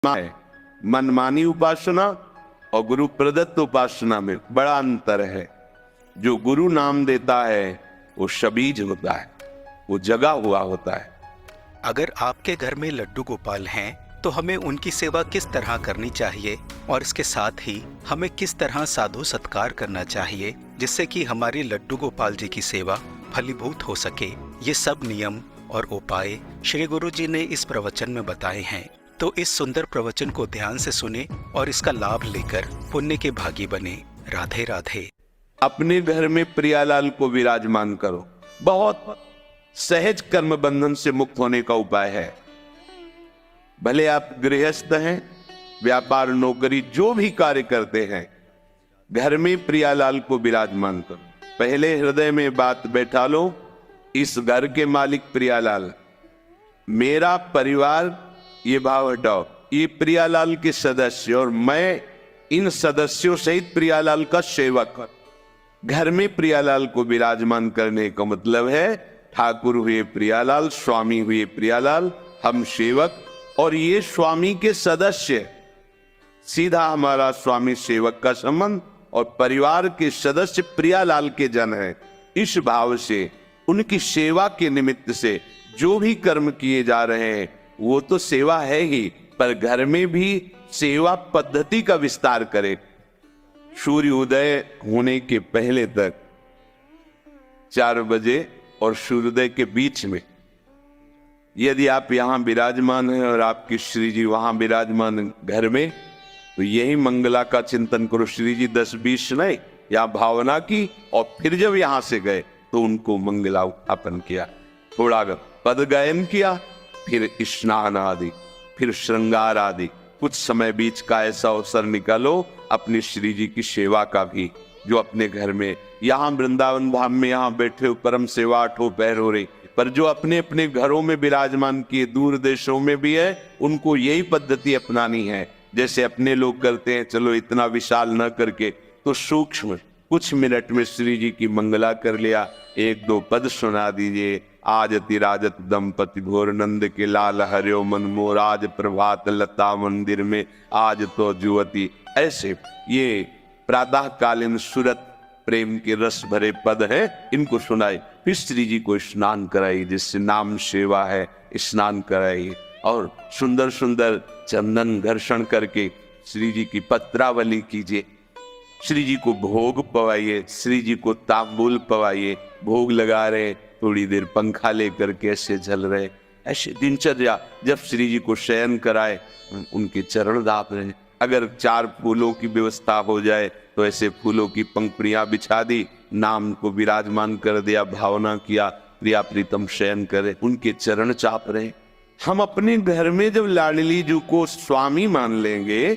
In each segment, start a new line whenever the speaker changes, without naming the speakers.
है। मनमानी उपासना और गुरु प्रदत्त उपासना में बड़ा अंतर है। जो गुरु नाम देता है वो शबीज होता है, वो जगा हुआ होता है।
अगर आपके घर में लड्डू गोपाल हैं तो हमें उनकी सेवा किस तरह करनी चाहिए और इसके साथ ही हमें किस तरह साधु सत्कार करना चाहिए जिससे कि हमारी लड्डू गोपाल जी की सेवा फलीभूत हो सके, ये सब नियम और उपाय श्री गुरु जी ने इस प्रवचन में बताए हैं। तो इस सुंदर प्रवचन को ध्यान से सुने और इसका लाभ लेकर पुण्य के भागी बने। राधे राधे।
अपने घर में प्रियालाल को विराजमान करो। बहुत सहज कर्म बंधन से मुक्त होने का उपाय है। भले आप गृहस्थ हैं, व्यापार नौकरी जो भी कार्य करते हैं, घर में प्रियालाल को विराजमान करो। पहले हृदय में बात बैठा लो, इस घर के मालिक प्रियालाल, मेरा परिवार, ये भाव हटाओ, ये प्रियालाल के सदस्य और मैं इन सदस्यों सहित प्रियालाल का सेवक। घर में प्रियालाल को विराजमान करने का मतलब है ठाकुर हुए प्रियालाल, स्वामी हुए प्रियालाल, हम सेवक और ये स्वामी के सदस्य। सीधा हमारा स्वामी सेवक का संबंध और परिवार के सदस्य प्रियालाल के जन है। इस भाव से उनकी सेवा के निमित्त से जो भी कर्म किए जा रहे हैं वो तो सेवा है ही, पर घर में भी सेवा पद्धति का विस्तार करें। सूर्योदय होने के पहले तक 4 बजे और सूर्योदय के बीच में यदि आप यहां विराजमान हैं और आपकी श्री जी वहां विराजमान घर में, तो यही मंगला का चिंतन करो। श्री जी 10-20 नहीं, या भावना की, और फिर जब यहां से गए तो उनको मंगला उत्थापन किया, थोड़ा पद गायन किया, फिर स्नान आदि, फिर श्रृंगार आदि। कुछ समय बीच का ऐसा अवसर निकालो अपनी श्री जी की सेवा का भी, जो अपने घर में, यहाँ वृंदावन धाम में यहाँ बैठे हो परम सेवा 8 पहर हो रही, पर जो अपने अपने घरों में विराजमान किए दूर देशों में भी है, उनको यही पद्धति अपनानी है जैसे अपने लोग करते हैं। चलो इतना विशाल न करके तो सूक्ष्म कुछ मिनट में श्री जी की मंगला कर लिया, 1-2 पद सुना दीजिए। आज तिराजत दंपति घोर नंद के लाल हरियो मन मोर, आज प्रभात लता मंदिर में आज तो जुवती। ऐसे ये प्रातः कालीन सुरत प्रेम के रस भरे पद हैं, इनको सुनाए। फिर श्री जी को स्नान कराइए, जिससे नाम सेवा है, स्नान कराइए और सुंदर सुंदर चंदन घर्षण करके श्री जी की पत्रावली कीजिए। श्री जी को भोग पवाइए, श्री जी को तांबूल पवाइए। भोग लगा रहे, थोड़ी देर पंखा लेकर के ऐसे झल रहे, ऐसे दिनचर्या। जब श्री जी को शयन कराए उनके चरण दाप रहे। अगर 4 फूलों की व्यवस्था हो जाए तो ऐसे फूलों की पंखुड़ियां बिछा दी, नाम को विराजमान कर दिया, भावना किया, प्रिया प्रीतम शयन करे, उनके चरण चाप रहे। हम अपने घर में जब लाडली जी को स्वामी मान लेंगे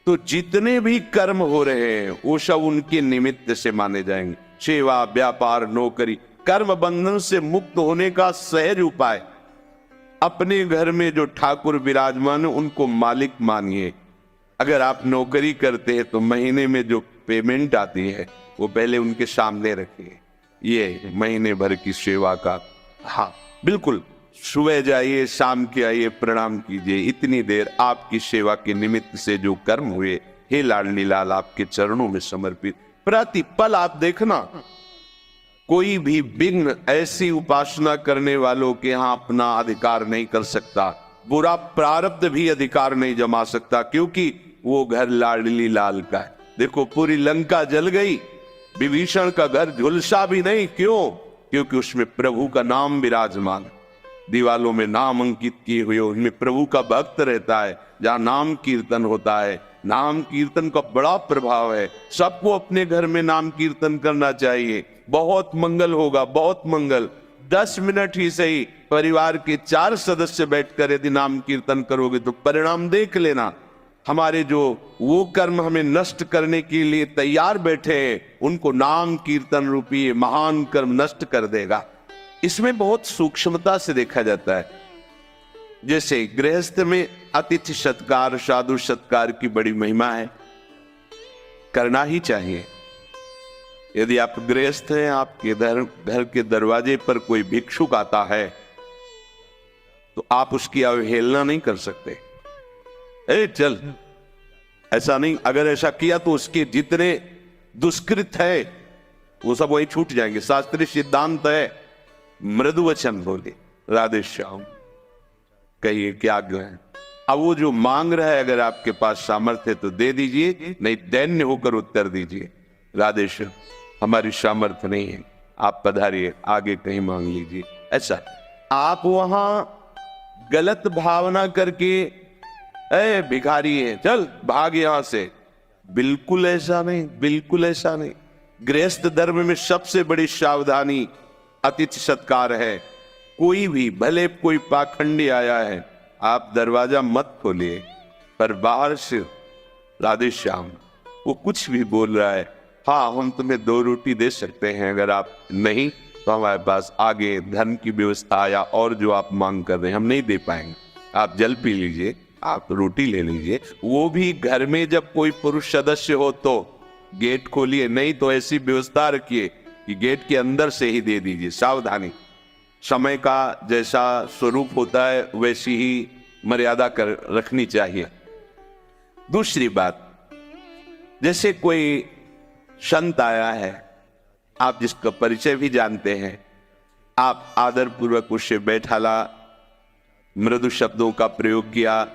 तो जितने भी कर्म हो रहे हैं वो सब उनके निमित्त से माने जाएंगे। सेवा, व्यापार, नौकरी, कर्म बंधन से मुक्त होने का सहज उपाय। अपने घर में जो ठाकुर विराजमान है उनको मालिक मानिए। अगर आप नौकरी करते हैं तो महीने में जो पेमेंट आती है वो पहले उनके सामने रखिए, ये महीने भर की सेवा का। हाँ बिल्कुल, सुबह जाइए, शाम के आइए, प्रणाम कीजिए। इतनी देर आपकी सेवा के निमित्त से जो कर्म हुए, हे लाडली लाल आपके चरणों में समर्पित। प्रतिपल आप देखना, कोई भी विघ्न ऐसी उपासना करने वालों के यहाँ अपना अधिकार नहीं कर सकता। बुरा प्रारब्ध भी अधिकार नहीं जमा सकता, क्योंकि वो घर लाडली लाल का है। देखो पूरी लंका जल गई, विभीषण का घर झुलसा भी नहीं। क्यों? क्योंकि उसमें प्रभु का नाम विराजमान। दीवालों में नाम अंकित किए हुए, उनमें प्रभु का भक्त रहता है। जहाँ नाम कीर्तन होता है, नाम कीर्तन का बड़ा प्रभाव है। सबको अपने घर में नाम कीर्तन करना चाहिए, बहुत मंगल होगा, बहुत मंगल। 10 मिनट ही सही, परिवार के 4 सदस्य बैठकर यदि नाम कीर्तन करोगे तो परिणाम देख लेना। हमारे जो वो कर्म हमें नष्ट करने के लिए तैयार बैठे हैं, उनको नाम कीर्तन रूपी महान कर्म नष्ट कर देगा। इसमें बहुत सूक्ष्मता से देखा जाता है। जैसे गृहस्थ में अतिथि सत्कार, साधु सत्कार की बड़ी महिमा है, करना ही चाहिए। यदि आप गृहस्थ हैं, आपके घर के दरवाजे पर कोई भिक्षुक आता है तो आप उसकी अवहेलना नहीं कर सकते। ए चल, ऐसा नहीं। अगर ऐसा किया तो उसके जितने दुष्कृत है वो सब वही छूट जाएंगे। शास्त्रीय सिद्धांत है मृदु वचन बोले, राधे श्याम, कहिए क्या आज्ञा है। अब वो जो मांग रहा है, अगर आपके पास सामर्थ्य तो दे दीजिए, नहीं दैन्य होकर उत्तर दीजिए, राधे श्याम हमारी सामर्थ्य नहीं है, आप पधारिए, आगे कहीं मांग लीजिए। ऐसा आप वहां गलत भावना करके ए भिखारी है चल भाग यहां से, बिल्कुल ऐसा नहीं, बिल्कुल ऐसा नहीं। गृहस्थ धर्म में सबसे बड़ी सावधानी अतिथि सत्कार है। कोई भी, भले कोई पाखंडी आया है, आप दरवाजा मत खोलिए, पर बाहर से राधे श्याम, वो कुछ भी बोल रहा है, हाँ हम तुम्हें 2 रोटी दे सकते हैं, अगर आप नहीं तो हमारे पास आगे धन की व्यवस्था या और जो आप मांग कर रहे हैं हम नहीं दे पाएंगे, आप जल पी लीजिए, आप रोटी ले लीजिए। वो भी घर में जब कोई पुरुष सदस्य हो तो गेट खोलिए, नहीं तो ऐसी व्यवस्था रखिए कि गेट के अंदर से ही दे दीजिए। सावधानी, समय का जैसा स्वरूप होता है वैसी ही मर्यादा कर रखनी चाहिए। दूसरी बात, जैसे कोई संत आया है, आप जिसका परिचय भी जानते हैं, आप आदर पूर्वक उससे बैठाला, मृदु शब्दों का प्रयोग किया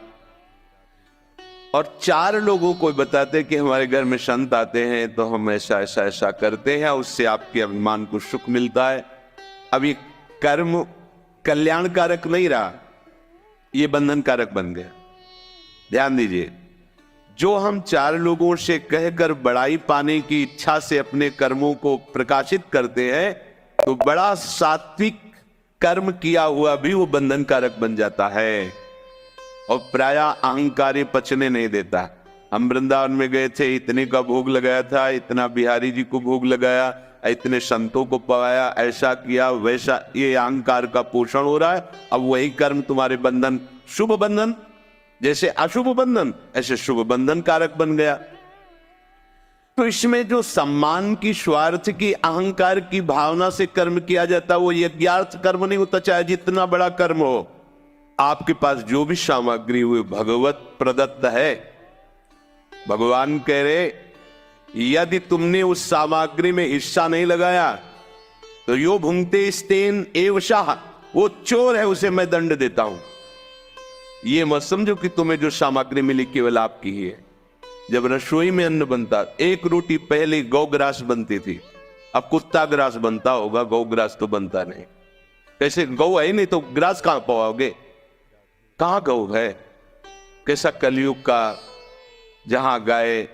और 4 लोगों को बताते कि हमारे घर में संत आते हैं तो हम ऐसा ऐसा ऐसा करते हैं, उससे आपके अभिमान को सुख मिलता है। अब ये कर्म कल्याणकारक नहीं रहा, ये बंधनकारक बन गया। ध्यान दीजिए, जो हम 4 लोगों से कहकर बड़ाई पाने की इच्छा से अपने कर्मों को प्रकाशित करते हैं, तो बड़ा सात्विक कर्म किया हुआ भी वो बंधनकारक बन जाता है और प्राय अहंकार पचने नहीं देता। हम वृंदावन में गए थे, इतने का भोग लगाया था, इतना बिहारी जी को भोग लगाया, इतने संतों को पवाया, ऐसा किया वैसा, ये अहंकार का पोषण हो रहा है। अब वही कर्म तुम्हारे बंधन, शुभ बंधन जैसे अशुभ बंधन, ऐसे शुभ बंधन कारक बन गया। तो इसमें जो सम्मान की, स्वार्थ की, अहंकार की भावना से कर्म किया जाता है वो यज्ञार्थ कर्म नहीं होता, चाहे जितना बड़ा कर्म हो। आपके पास जो भी सामग्री हुई भगवत प्रदत्त है, भगवान कह रहे यदि तुमने उस सामग्री में हिस्सा नहीं लगाया तो यो भुंगते स्तेन एव शाह, वो चोर है, उसे मैं दंड देता हूं। ये मत समझो कि तुम्हें जो सामग्री मिली केवल आपकी ही है। जब रसोई में अन्न बनता, 1 रोटी पहले गौग्रास बनती थी, अब कुत्ता ग्रास बनता होगा, गौ ग्रास तो बनता नहीं। कैसे, गौ है ही नहीं तो ग्रास कहां पाओगे, कहां गौ है। कैसा कलयुग का, जहां गाय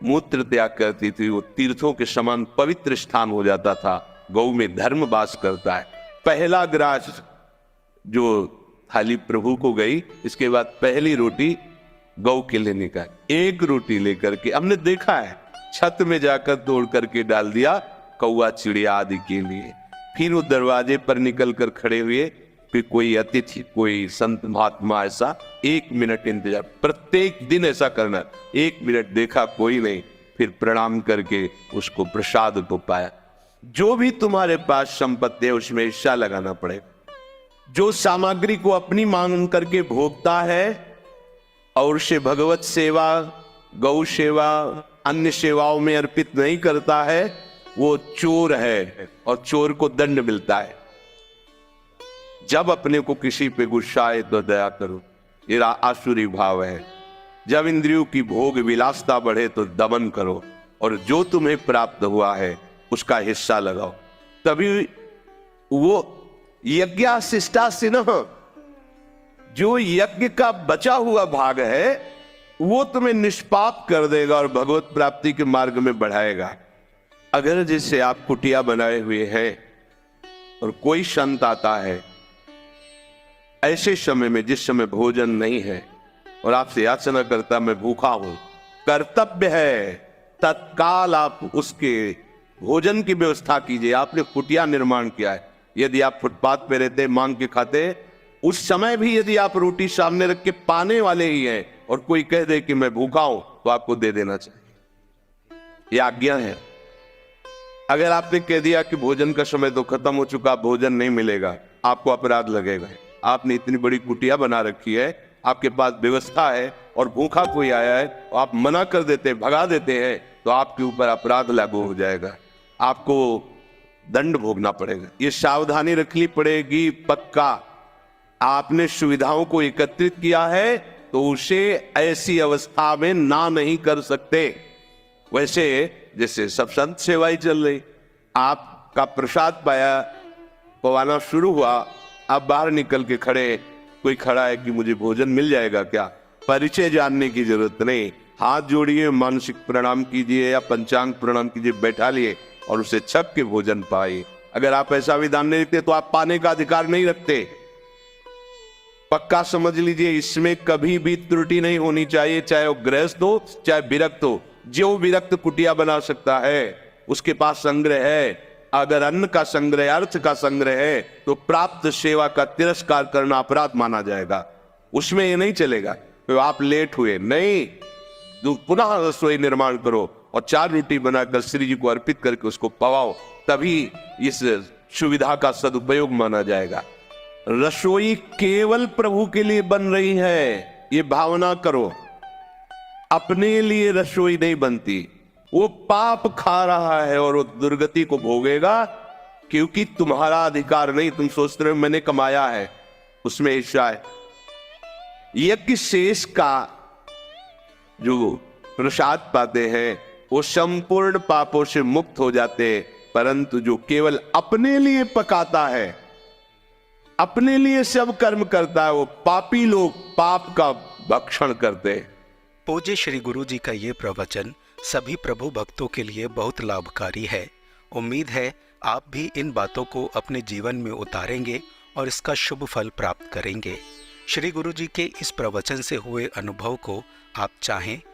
मूत्र त्याग करती थी वो तीर्थों के समान पवित्र स्थान हो जाता था। गौ में धर्म वास करता है। पहला ग्रास जो थाली प्रभु को गई, इसके बाद पहली रोटी गौ के लिए निकाली। 1 रोटी लेकर के हमने देखा है, छत में जाकर तोड़ करके डाल दिया कौवा चिड़िया आदि के लिए। फिर वो दरवाजे पर निकल कर खड़े हुए, फिर कोई अतिथि, कोई संत महात्मा, ऐसा 1 मिनट इंतजार, प्रत्येक दिन ऐसा करना। 1 मिनट देखा कोई नहीं, फिर प्रणाम करके उसको प्रसाद को पाया। जो भी तुम्हारे पास संपत्ति है उसमें हिस्सा लगाना पड़ेगा। जो सामग्री को अपनी मांग करके भोगता है और उसे भगवत सेवा, गौ सेवा, अन्य सेवाओं में अर्पित नहीं करता है, वो चोर है और चोर को दंड मिलता है। जब अपने को किसी पे गुस्सा आए तो दया करो, ये आसुरी भाव है। जब इंद्रियों की भोग विलासता बढ़े तो दमन करो, और जो तुम्हें प्राप्त हुआ है उसका हिस्सा लगाओ। तभी वो यज्ञाशिष्टा सिन्ह, जो यज्ञ का बचा हुआ भाग है वो तुम्हें निष्पाप कर देगा और भगवत प्राप्ति के मार्ग में बढ़ाएगा। अगर जैसे आप कुटिया बनाए हुए हैं और कोई संत आता है ऐसे समय में, जिस समय भोजन नहीं है और आपसे याचना करता मैं भूखा हूं, कर्तव्य है तत्काल आप उसके भोजन की व्यवस्था कीजिए। आपने कुटिया निर्माण किया है, यदि आप फुटपाथ पे रहते मांग के खाते, उस समय भी यदि आप रोटी सामने रख के पाने वाले ही हैं और कोई कह दे कि मैं भूखा हूं, तो आपको दे देना चाहिए। यह आज्ञा है। अगर आपने कह दिया कि भोजन का समय तो खत्म हो चुका, भोजन नहीं मिलेगा, आपको अपराध लगेगा। आपने इतनी बड़ी कुटिया बना रखी है आपके पास व्यवस्था है और भूखा कोई आया है तो आप मना कर देते हैं, भगा देते हैं, तो आपके ऊपर अपराध लागू हो जाएगा, आपको दंड भोगना पड़ेगा। ये सावधानी रखनी पड़ेगी। पक्का आपने सुविधाओं को एकत्रित किया है तो उसे ऐसी अवस्था में ना नहीं कर सकते। वैसे जैसे सब संत सेवाई चल रही, आपका प्रसाद पाया, पवाना शुरू हुआ, आप बाहर निकल के खड़े, कोई खड़ा है कि मुझे भोजन मिल जाएगा क्या, परिचय जानने की जरूरत नहीं, हाथ जोड़िए, मानसिक प्रणाम कीजिए या पंचांग प्रणाम कीजिए, बैठा लिए और उसे छक के भोजन पाए। अगर आप ऐसा विधान नहीं रखते तो आप पाने का अधिकार नहीं रखते। पक्का समझ लीजिए, इसमें कभी भी त्रुटि नहीं होनी चाहिए, चाहे वो गृहस्थ हो चाहे विरक्त हो। जो विरक्त कुटिया बना सकता है उसके पास संग्रह है। अगर अन्न का संग्रह, अर्थ का संग्रह है तो प्राप्त सेवा का तिरस्कार करना अपराध माना जाएगा। उसमें ये नहीं चलेगा तो आप लेट हुए, नहीं, पुनः रसोई निर्माण करो और 4 रोटी बनाकर श्री जी को अर्पित करके उसको पवाओ, तभी इस सुविधा का सदुपयोग माना जाएगा। रसोई केवल प्रभु के लिए बन रही है, ये भावना करो। अपने लिए रसोई नहीं बनती। वो पाप खा रहा है और वो दुर्गति को भोगेगा क्योंकि तुम्हारा अधिकार नहीं। तुम सोचते हो मैंने कमाया है, उसमें हिस्सा है। यज्ञ शेष का जो प्रसाद पाते हैं वो संपूर्ण पापों से मुक्त हो जाते हैं, परंतु जो केवल अपने लिए पकाता है, अपने लिए सब कर्म करता है, वो पापी लोग पाप का भक्षण करते हैं।
पूज्य श्री गुरु जी का ये प्रवचन सभी प्रभु भक्तों के लिए बहुत लाभकारी है। उम्मीद है आप भी इन बातों को अपने जीवन में उतारेंगे और इसका शुभ फल प्राप्त करेंगे। श्री गुरु जी के इस प्रवचन से हुए अनुभव को आप चाहें